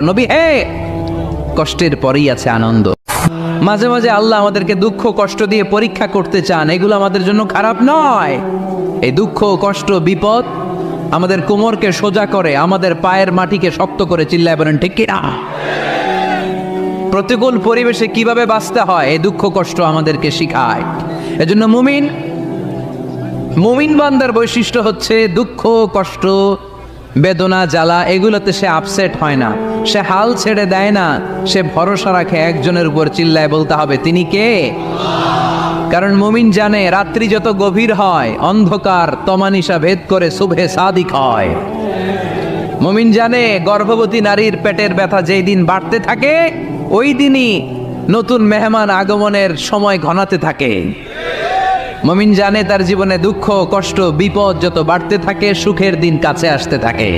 নবী হে, কষ্টের পরেই আছে আনন্দ। মাঝে মাঝে আল্লাহ আমাদেরকে দুঃখ কষ্ট দিয়ে পরীক্ষা করতে চান, এগুলো আমাদের জন্য খারাপ নয়। এই দুঃখ কষ্ট বিপদ আমাদের কোমরকে সোজা করে, আমাদের পায়ের মাটিকে শক্ত করে, চিল্লায় বলেন ঠিক কিনা? প্রতিকূল পরিবেশে কিভাবে বাঁচতে হয় এই দুঃখ কষ্ট আমাদেরকে শিখায়। এজন্য মুমিন বান্দার বৈশিষ্ট্য হচ্ছে দুঃখ কষ্ট বেদনা জ্বালা এগুলোতে সে আপসেট হয় না, সে হাল ছেড়ে দেয় না, সে ভরসা রাখে একজনের উপর, চিল্লায় বলতে হবে তিনি কে? কারণ মুমিন জানে রাত্রি যত গভীর হয় অন্ধকার তমানিসা ভেদ করে সুবহে সাদিক হয়। মুমিন জানে গর্ভবতী নারীর পেটের ব্যথা যেই দিন বাড়তে থাকে ওই দিনই নতুন মেহমান আগমনের সময় ঘনাতে থাকে। মুমিন জানে তার জীবনে দুঃখ কষ্ট বিপদ যত বাড়তে থাকে সুখের দিন কাছে আসতে থাকে।